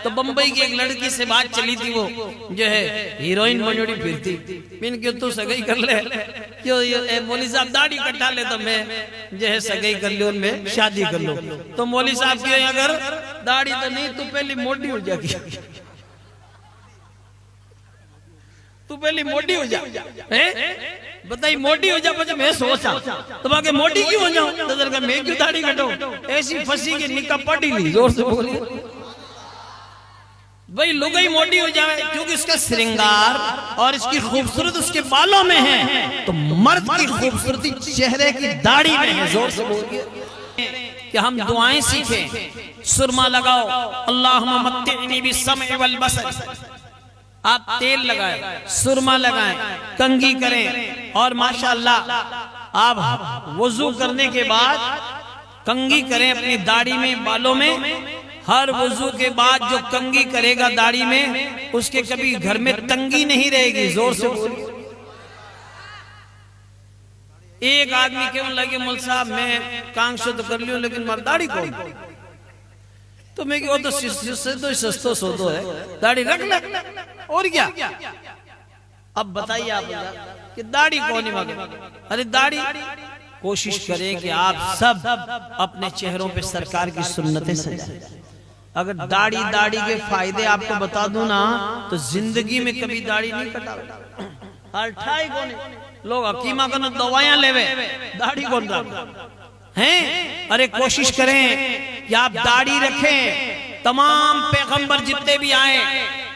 तो बंबई की एक लड़की से बात चली थी, वो जो है हीरोइन बनोड़ी फिरती। मैंने क्यों तू सगाई कर ले, क्यों मौली साहब दाढ़ी कटा ले तो मैं जो है सगाई कर लो, मैं शादी कर लो। तो मौली साहब की अगर दाढ़ी तो नहीं, तू पहले मोटी हो जाएगी, तू पहले मोटी हो जा। बताइए मोटी हो जा, बच्चे मैं सोचा तो बाकी मोटी क्यों हो जाऊं, तो मैं क्यों दाढ़ी कटाऊं, ऐसी फंसी की निकाह पड़ी ली। जोर से बोलिए भाई, लुगाई मोटी हो जाए क्योंकि इसका श्रृंगार और इसकी खूबसूरत उसके बालों में है, तो मर्द की खूबसूरती चेहरे की दाढ़ी में है। जोर से बोलिए कि हम दुआएं सीखें। सुरमा लगाओ, अल्लाहुम्मा मत्तिनी बिस्सम'i वल बसर, आप तेल लगाएं, सुरमा लगाएं, कंघी करें, और माशाअल्लाह आप वुजू करने के बाद कंघी करें अपनी दाढ़ी में, बालों में। हर वुजू के बाद जो कंघी करेगा दाढ़ी में, उसके कभी घर में तंगी नहीं रहेगी। जोर से बोलिए। एक आदमी क्यों लगे मौलवी साहब मैं कांग शुद्ध कर लियो लेकिन मर दाढ़ी कौन, तो मैं वो तो सस्तो सौदो है, दाढ़ी रख ले और क्या। अब बताइए आप कि दाढ़ी कौन ही मांगे। अरे दाढ़ी, कोशिश करें कि आप सब अपने चेहरों पे सरकार की सुन्नतें सजाएं। अगर दाढ़ी के फायदे आपको बता दूं ना, तो जिंदगी में कभी दाढ़ी नहीं कटा। अठाई कौन लोग हकीमा को दवाइयां लेवे, दाढ़ी कौन हैं। अरे कोशिश करें कि आप दाढ़ी रखें। तमाम पैगंबर जितने भी आए,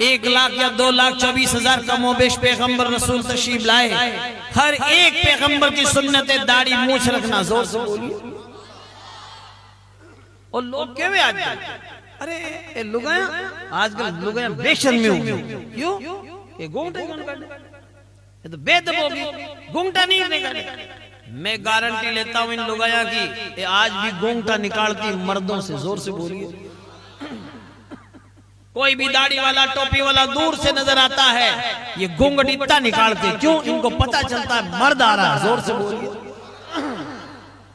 1 लाख या 2,24,000 कमोबेश पैगंबर रसूल तशरीफ लाए, हर एक पैगंबर की सुन्नत है दाढ़ी मूछ रखना। जोर से बोलिए। और लोग क्या आज, अरे लुगाया आजकल लुगाया बेशर्मी हो गई, क्यों ये घूंघटा कौन काटे, ये तो बेदब होगी, घूंघटा नहीं निकाले। मैं गारंटी लेता हूं इन लुगाया की, ये आज भी घूंघटा निकालती मर्दों से। जोर से बोलिए। कोई भी दाढ़ी वाला टोपी वाला दूर से नजर आता है, ये घूंघट इतना निकालते, क्यों, इनको पता चलता है मर्द आ रहा है। जोर से बोलिए।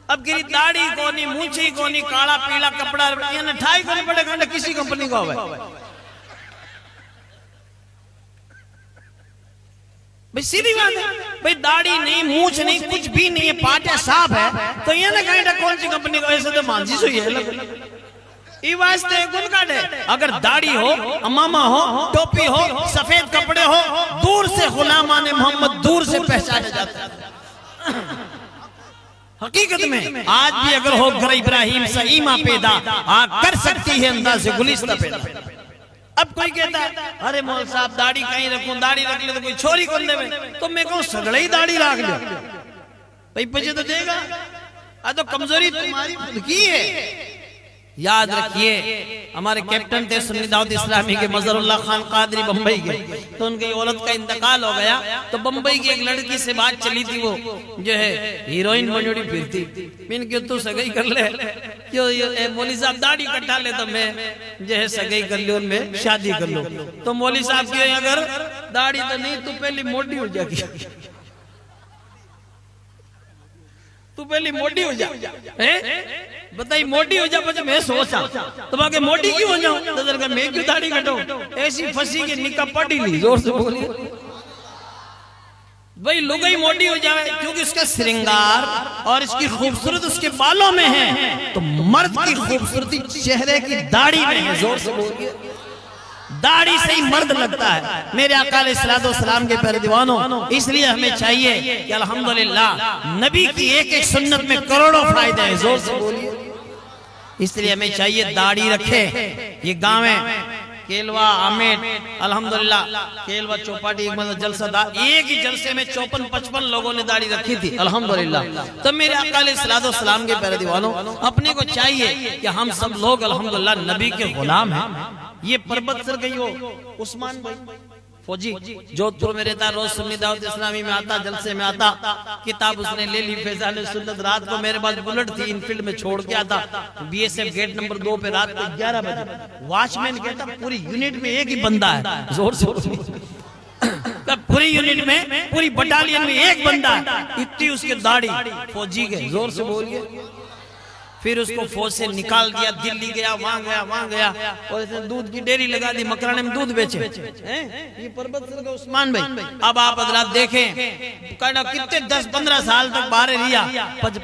अब गिरी दाढ़ी कोनी, मूंछी कोनी, काला पीला कपड़ा ठाई कोनी बड़े घंटे किसी कंपनी का हो भाई, सीधी बात है भाई। दाढ़ी नहीं, मूंछ नहीं, कुछ भी नहीं है, पाटे साफ है, तो ये ना कहीं कौन सी कंपनी का, ऐसे तो मांझी सो है। वास्ते गुण काटे। अगर दाढ़ी हो, अमामा हो, टोपी हो, सफेद कपड़े हो, दूर से गुलामाने मोहम्मद दूर से पहचाने जाते हैं। हकीकत में आज भी अगर हो घर इब्राहिम से ईमा पैदा, आग कर सकती है अंदाज़े गुलिस्ता पैदा। अब कोई कहता है अरे मौल साहब दाढ़ी कहीं रखूं, दाढ़ी रख ले तो कोई छोरी कर ले, तो मैं कहूं सगड़े ही दाढ़ी रख ले भाई, पैसे तो देगा। तो कमजोरी तुम्हारी खुद की है। याद रखिए, हमारे कैप्टन थे सुन्नी दावत इस्लामी के मजरुल्लाह खान कादरी बंबई के, तो उनकी औरत का इंतकाल हो गया, तो बंबई की एक लड़की से बात चली थी, वो जो है हीरोइन बनोड़ी फिरती। मैंने क्यों तू सगाई कर ले, क्यों मौली साहब दाढ़ी कटा ले तो मैं जो है सगाई कर लो, मैं शादी कर लो। तो मौली साहब की अगर दाढ़ी तो नहीं, तू पहले मोटी हो जाएगी, तू पहले मोटी हो जा। बताइए मोटी हो जा, बच्चे मैं सोचा तो बाकी मोटी क्यों हो जाऊं, तो मैं क्यों दाढ़ी कटाऊं, ऐसी फंसी की निकाह पड़ी ली। जोर से बोलिए भाई, लुगाई मोटी हो जाए क्योंकि इसका श्रृंगार और इसकी खूबसूरत उसके बालों में है, तो मर्द की खूबसूरती चेहरे की दाढ़ी में है। जोर से बोलिए। दाढ़ी से ही मर्द लगता है मेरे आका अलैहिस्सलातु वस्सलाम के प्यारे दीवानों। इसलिए हमें चाहिए कि अल्हम्दुलिल्लाह नबी की एक एक सुन्नत में करोड़ों फायदे हैं। जोर से बोलिए। इसलिए हमें चाहिए दाढ़ी रखे। ये गाँव है केलवा आमेट, अल्हम्दुलिल्लाह केलवा चौपाटी एक मतलब जलसा, एक ही जलसे में 54-55 लोगों ने दाढ़ी रखी थी अल्हम्दुलिल्लाह। तो मेरे आका अलैहिस्सलातु वस्सलाम के प्यारे दीवानों, अपने को चाहिए कि हम सब लोग अल्हम्दुलिल्लाह नबी के गुलाम हैं। ये पर्वत सर गई हो उस्मान भाई फौजी जोधपुर में रहता, रोज सुन्नी दावत इस्लामी में आता, जलसे में आता, किताब उसने ले ली फैजान सुन्नत। रात को मेरे पास बुलेट थी, इनफील्ड में छोड़ के आता बीएसएफ गेट नंबर 2 पे रात को 11 बजे। वॉचमैन कहता पूरी यूनिट में एक ही बंदा है। जोर से पूरी यूनिट में, पूरी बटालियन में एक बंदा है, इतनी उसकी दाढ़ी फौजी के। जोर से बोलिए। फिर उसको फौज से निकाल दिया, दिल्ली गया, वहां गया और इसने दूध की डेयरी लगा दी, मकराने में दूध बेचे। ये पर्वत का उस्मान भाई। अब आप हजरात देखें कितने 10-15 साल तक बाहर रिया,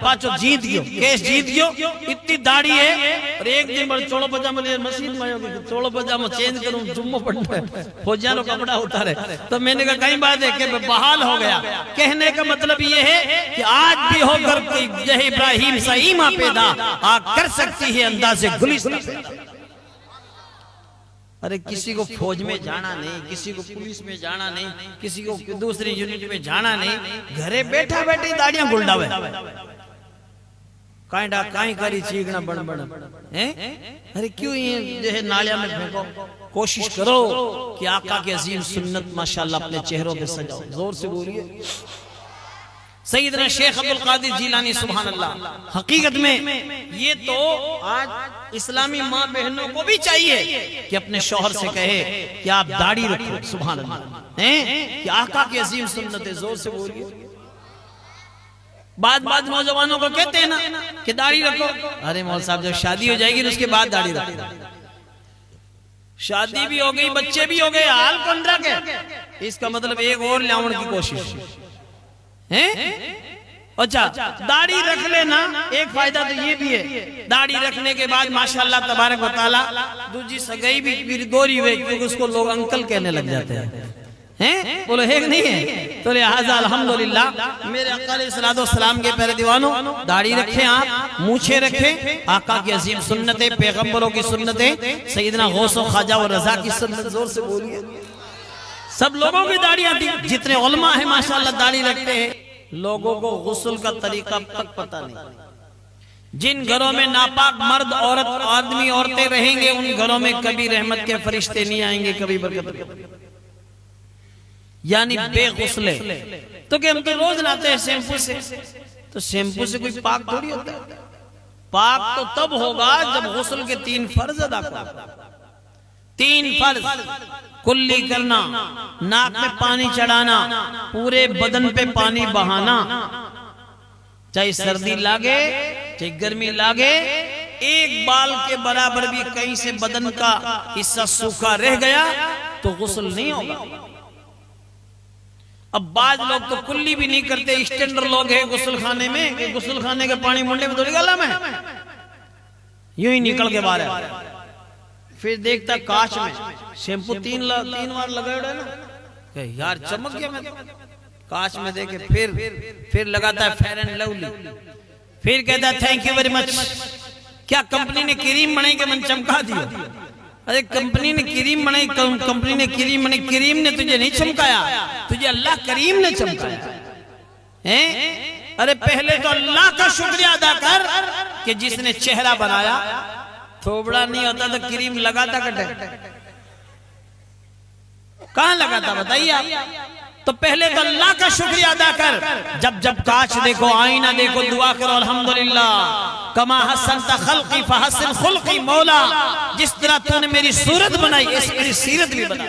पाचो जीत गयो, केस जीत गयो, इतनी दाढ़ी है और एक दिन बड़े चोलो पजामा ले मस्जिद में चोलो पजामा चेंज करूं, जुम्मो पढ़ना है, फौजिया लो कपड़ा उतारे। तो मैंने कहा कई बात है कि बहाल हो गया। कहने का मतलब ये है कि आज भी होकर कोई इब्राहिम सईमा पैदा आ कर सकती है अंदाज़े गुलिस्तां। अरे किसी को फौज में जाना नहीं, किसी को पुलिस में जाना नहीं, किसी को दूसरी यूनिट में जाना नहीं, घरे बैठा बैठे दाढ़ियां गुलडावे, कांडा काई करी चीखना बन बन हैं। अरे क्यों ये जो है नालिया में फेंको। कोशिश करो कि आका की अजीम सुन्नत माशाल्लाह अपने चेहरों पे सजाओ। जोर से बोलिए सैयदना शेख अब्दुल कादिर जिलानी सुभान अल्लाह। हकीकत में ये तो आज इस्लामी माँ बहनों को भी चाहिए कि अपने शौहर से कहे कि आप दाढ़ी रखो, सुभान अल्लाह हैं, कि आका की अजीम सुन्नत है। जोर से बोलिए। बाद नौजवानों को कहते हैं ना कि दाढ़ी रखो। अरे मौलवी साहब जब शादी हो जाएगी उसके बाद दाढ़ी रखो। शादी भी हो गई, बच्चे भी हो गए, हाल कंडरा के, इसका मतलब एक और लावन की कोशिश है। अच्छा दाढ़ी रख लेना, एक फायदा तो ये भी है, दाढ़ी रखने के बाद माशाल्लाह तबारक व तआला दूजी सगाई भी फिर दोहरी हुई, क्योंकि उसको लोग अंकल कहने लग जाते हैं। बोलो है कि नहीं है? तो लिहाजा अल्हम्दुलिल्लाह मेरे आका अलैहिस्सलाम के प्यारे दीवानों, दाढ़ी रखें, आप मूछे रखें, आका की अजीम सुन्नतें, पैगंबरों की सुन्नतें, सैयदना गौस व ख्वाजा व रजा की सुन्नत। जोर से बोलिए। सब लोगों की दाढ़ियां थी, जितने उलमा है माशाल्लाह दाढ़ी रखते हैं। लोगों को गुस्ल का तरीका तक पता नहीं। जिन घरों में नापाक मर्द औरत आदमी औरतें रहेंगे उन घरों में कभी रहमत के फरिश्ते नहीं आएंगे, कभी बरकत, यानी बेगुस्ले। तो कि हम तो रोज नहाते हैं शैम्पू से, तो शैम्पू से कोई पाक थोड़ी होता है। पाक तो तब होगा जब गुस्ल के 3 फर्ज अदा करो। 3 फर्ज, कुल्ली करना, नाक में पानी चढ़ाना, पूरे बदन पे पानी बहाना, चाहे सर्दी लागे चाहे गर्मी लागे, एक बाल के बराबर भी कहीं से बदन का हिस्सा सूखा रह गया तो गुस्ल नहीं होगा। अब बाज लोग तो कुल्ली भी नहीं करते, स्टैंडर्ड लोग हैं गुस्ल खाने में, कि गुस्ल खाने के पानी मुंडे में थोड़ी गला में यूं ही निकल के बाहर है। फिर देखता कांच में शैम्पू 3 बार लगाया ना, यार चमक गया। मैं कांच में देखे फिर लगाता है फेयर एंड लवली, फिर कहता है थैंक यू वेरी मच। क्या कंपनी ने क्रीम बनाई के मन चमका दिया? अरे कंपनी ने क्रीम बनाई, कंपनी ने क्रीम बनाई, क्रीम ने तुझे नहीं चमकाया, तुझे अल्लाह करीम ने चमकाया हैं। अरे पहले तो अल्लाह का शुक्रिया अदा कर कि जिसने चेहरा बनाया। थोबड़ा नहीं होता तो क्रीम लगाता कटे, कहां लगाता बताइए आप? तो पहले तो अल्लाह का शुक्रिया अदा कर। जब कांच देखो, आईना देखो, दुआ करो अल्हम्दुलिल्लाह कमा हसनता खल्की फहसन खुल्की। मौला जिस तरह तूने मेरी सूरत बनाई ऐसी मेरी सीरत भी बना।